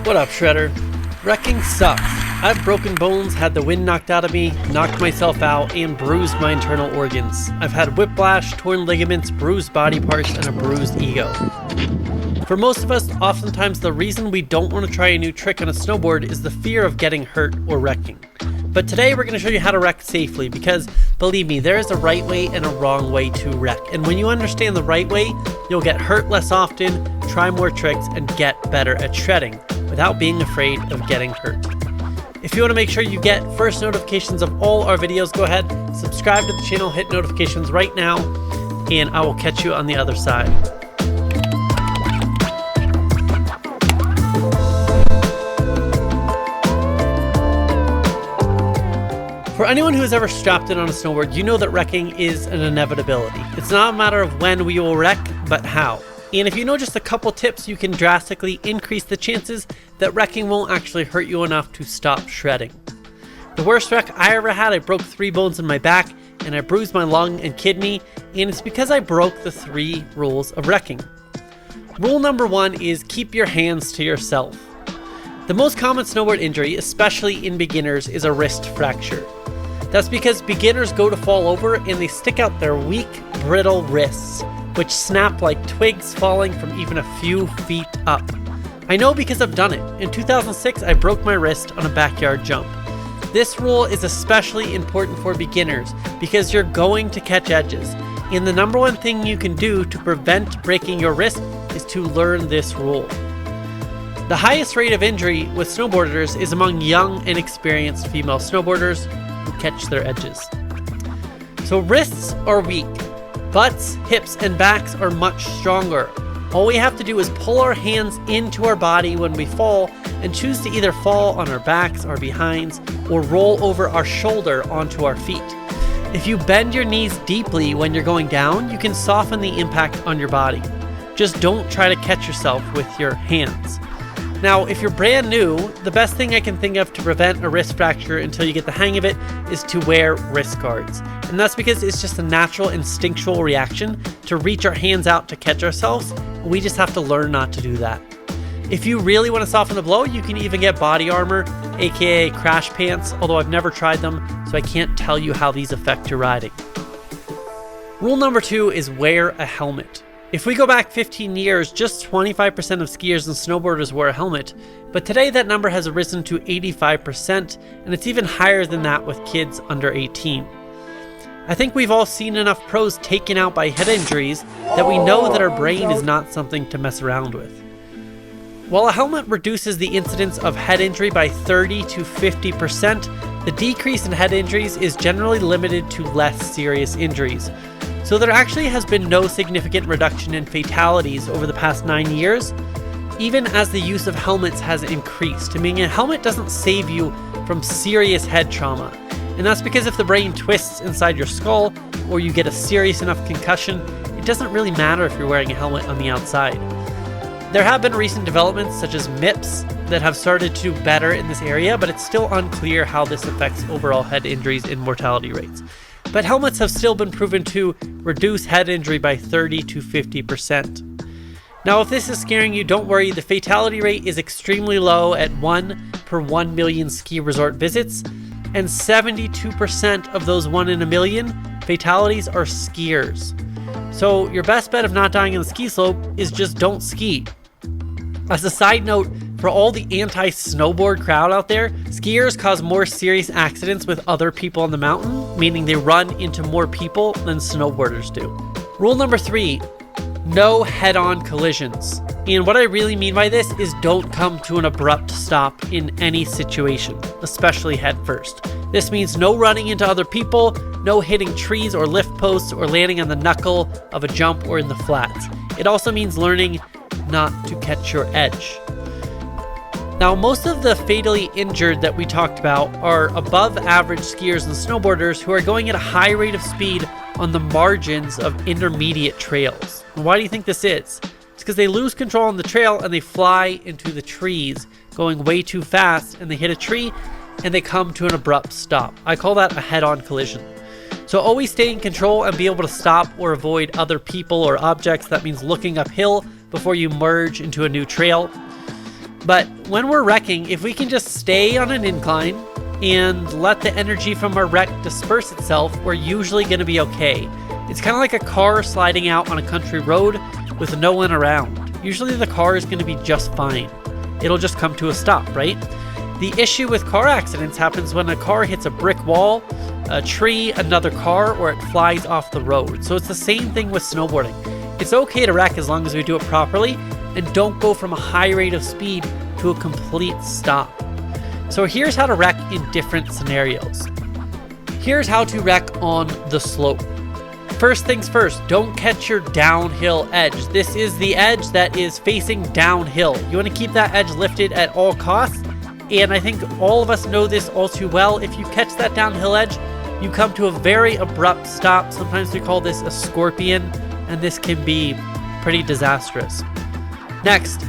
What up, Shredder? Wrecking sucks. I've broken bones, had the wind knocked out of me, knocked myself out, and bruised my internal organs. I've had whiplash, torn ligaments, bruised body parts, and a bruised ego. For most of us, oftentimes the reason we don't want to try a new trick on a snowboard is the fear of getting hurt or wrecking. But today we're going to show you how to wreck safely because, believe me, there is a right way and a wrong way to wreck. And when you understand the right way, you'll get hurt less often, try more tricks, and get better at shredding without being afraid of getting hurt. If you want to make sure you get first notifications of all our videos, go ahead, subscribe to the channel, hit notifications right now, and I will catch you on the other side. For anyone who has ever strapped in on a snowboard, you know that wrecking is an inevitability. It's not a matter of when we will wreck, but how. And if you know just a couple tips, you can drastically increase the chances that wrecking won't actually hurt you enough to stop shredding. The worst wreck I ever had, I broke 3 bones in my back and I bruised my lung and kidney, and it's because I broke the 3 rules of wrecking. Rule number 1 is keep your hands to yourself. The most common snowboard injury, especially in beginners, is a wrist fracture. That's because beginners go to fall over and they stick out their weak, brittle wrists, which snap like twigs falling from even a few feet up. I know because I've done it. In 2006, I broke my wrist on a backyard jump. This rule is especially important for beginners because you're going to catch edges, and the number one thing you can do to prevent breaking your wrist is to learn this rule. The highest rate of injury with snowboarders is among young and experienced female snowboarders who catch their edges. So wrists are weak. Butts, hips, and backs are much stronger. All we have to do is pull our hands into our body when we fall and choose to either fall on our backs, our behinds, or roll over our shoulder onto our feet. If you bend your knees deeply when you're going down, you can soften the impact on your body. Just don't try to catch yourself with your hands. Now, if you're brand new, the best thing I can think of to prevent a wrist fracture until you get the hang of it is to wear wrist guards. And that's because it's just a natural instinctual reaction to reach our hands out to catch ourselves. We just have to learn not to do that. If you really want to soften the blow, you can even get body armor, aka crash pants, although I've never tried them, so I can't tell you how these affect your riding. Rule number 2 is wear a helmet. If we go back 15 years, just 25% of skiers and snowboarders wore a helmet, but today that number has risen to 85%, and it's even higher than that with kids under 18. I think we've all seen enough pros taken out by head injuries that we know that our brain is not something to mess around with. While a helmet reduces the incidence of head injury by 30 to 50%, the decrease in head injuries is generally limited to less serious injuries. So there actually has been no significant reduction in fatalities over the past 9 years, even as the use of helmets has increased. I mean, a helmet doesn't save you from serious head trauma. And that's because if the brain twists inside your skull or you get a serious enough concussion, it doesn't really matter if you're wearing a helmet on the outside. There have been recent developments such as MIPS that have started to better in this area, but it's still unclear how this affects overall head injuries and mortality rates. But helmets have still been proven to reduce head injury by 30 to 50%. Now, if this is scaring you, don't worry. The fatality rate is extremely low at 1 per 1 million ski resort visits, and 72% of those 1 in a million fatalities are skiers. So your best bet of not dying on the ski slope is just don't ski. As a side note, for all the anti-snowboard crowd out there, skiers cause more serious accidents with other people on the mountain, meaning they run into more people than snowboarders do. Rule number 3, no head-on collisions. And what I really mean by this is don't come to an abrupt stop in any situation, especially head first. This means no running into other people, no hitting trees or lift posts, or landing on the knuckle of a jump or in the flats. It also means learning not to catch your edge. Now, most of the fatally injured that we talked about are above average skiers and snowboarders who are going at a high rate of speed on the margins of intermediate trails. And why do you think this is? It's because they lose control on the trail and they fly into the trees, going way too fast, and they hit a tree and they come to an abrupt stop. I call that a head-on collision. So always stay in control and be able to stop or avoid other people or objects. That means looking uphill before you merge into a new trail. But when we're wrecking, if we can just stay on an incline and let the energy from our wreck disperse itself, we're usually going to be okay. It's kind of like a car sliding out on a country road with no one around. Usually the car is going to be just fine. It'll just come to a stop, right? The issue with car accidents happens when a car hits a brick wall, a tree, another car, or it flies off the road. So it's the same thing with snowboarding. It's okay to wreck as long as we do it properly and don't go from a high rate of speed to a complete stop. So here's how to wreck in different scenarios. Here's how to wreck on the slope. First things first, don't catch your downhill edge. This is the edge that is facing downhill. You want to keep that edge lifted at all costs. And I think all of us know this all too well. If you catch that downhill edge, you come to a very abrupt stop. Sometimes we call this a scorpion, and this can be pretty disastrous. Next,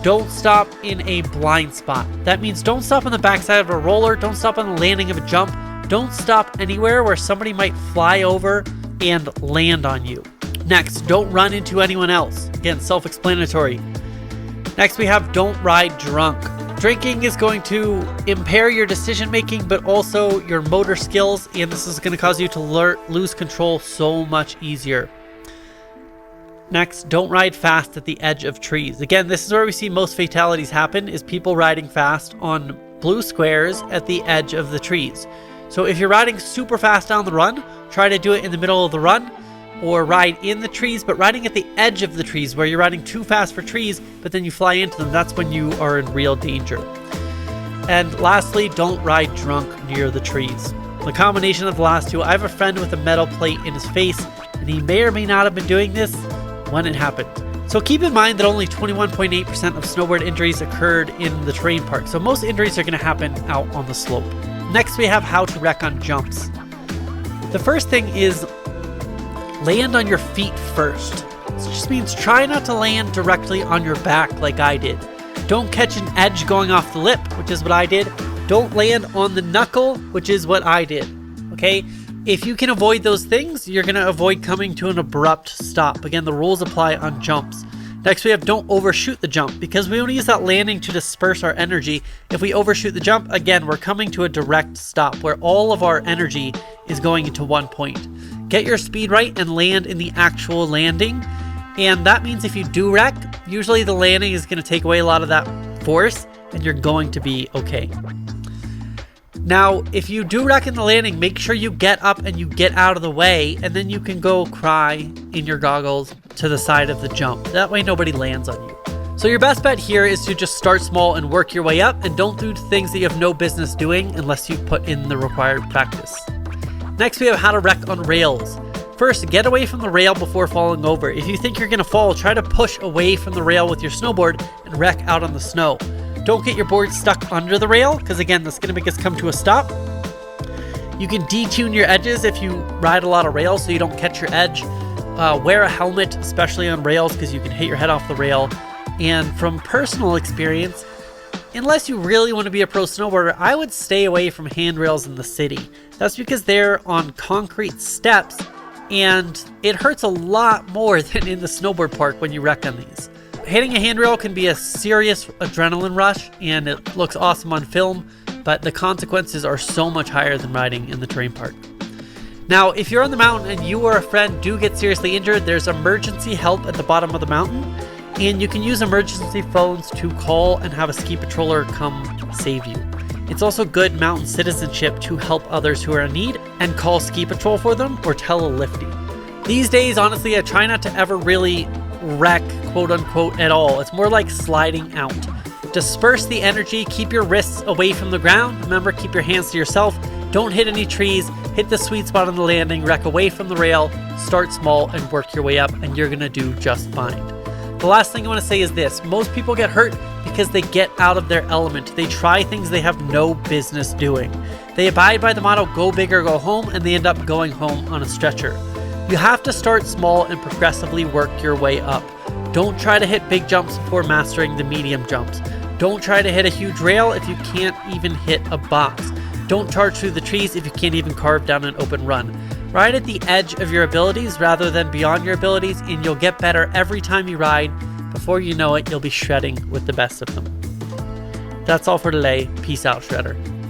don't stop in a blind spot. That means don't stop on the backside of a roller, don't stop on the landing of a jump, don't stop anywhere where somebody might fly over and land on you. Next, don't run into anyone else. Again, self-explanatory. Next, we have don't ride drunk. Drinking is going to impair your decision making, but also your motor skills, and this is going to cause you to lose control so much easier. Next, don't ride fast at the edge of trees. Again, this is where we see most fatalities happen, is people riding fast on blue squares at the edge of the trees. So if you're riding super fast down the run, try to do it in the middle of the run, or ride in the trees, but riding at the edge of the trees where you're riding too fast for trees, but then you fly into them, that's when you are in real danger. And lastly, don't ride drunk near the trees. The combination of the last two, I have a friend with a metal plate in his face, and he may or may not have been doing this when it happened. So keep in mind that only 21.8% of snowboard injuries occurred in the terrain park, so most injuries are going to happen out on the slope. Next, we have how to wreck on jumps. The first thing is land on your feet first. This just means try not to land directly on your back like I did. Don't catch an edge going off the lip, which is what I did. Don't land on the knuckle, which is what I did. Okay? If you can avoid those things, you're going to avoid coming to an abrupt stop. Again, the rules apply on jumps. Next, we have don't overshoot the jump, because we want to use that landing to disperse our energy. If we overshoot the jump, again, we're coming to a direct stop where all of our energy is going into one point. Get your speed right and land in the actual landing. And that means if you do wreck, usually the landing is going to take away a lot of that force and you're going to be okay. Now, if you do wreck in the landing, make sure you get up and you get out of the way, and then you can go cry in your goggles to the side of the jump. That way nobody lands on you. So your best bet here is to just start small and work your way up, and don't do things that you have no business doing unless you put in the required practice. Next, we have how to wreck on rails. First, get away from the rail before falling over. If you think you're going to fall, try to push away from the rail with your snowboard and wreck out on the snow. Don't get your board stuck under the rail, because again, that's going to make us come to a stop. You can detune your edges if you ride a lot of rails so you don't catch your edge. Wear a helmet, especially on rails, because you can hit your head off the rail. And from personal experience, unless you really want to be a pro snowboarder, I would stay away from handrails in the city. That's because they're on concrete steps, and it hurts a lot more than in the snowboard park when you wreck on these. Hitting a handrail can be a serious adrenaline rush, and it looks awesome on film, but the consequences are so much higher than riding in the terrain park. Now, if you're on the mountain and you or a friend do get seriously injured, there's emergency help at the bottom of the mountain, and you can use emergency phones to call and have a ski patroller come save you. It's also good mountain citizenship to help others who are in need and call ski patrol for them or tell a lifty. These days, honestly, I try not to ever really wreck, quote unquote, at all. It's more like sliding out. Disperse the energy, keep your wrists away from the ground. Remember, keep your hands to yourself. Don't hit any trees, hit the sweet spot on the landing, wreck away from the rail, start small and work your way up, and you're gonna do just fine. The last thing I wanna say is this: most people get hurt because they get out of their element. They try things they have no business doing. They abide by the motto, go big or go home, and they end up going home on a stretcher. You have to start small and progressively work your way up. Don't try to hit big jumps before mastering the medium jumps. Don't try to hit a huge rail if you can't even hit a box. Don't charge through the trees if you can't even carve down an open run. Ride at the edge of your abilities rather than beyond your abilities, and you'll get better every time you ride. Before you know it, you'll be shredding with the best of them. That's all for today. Peace out, Shredder.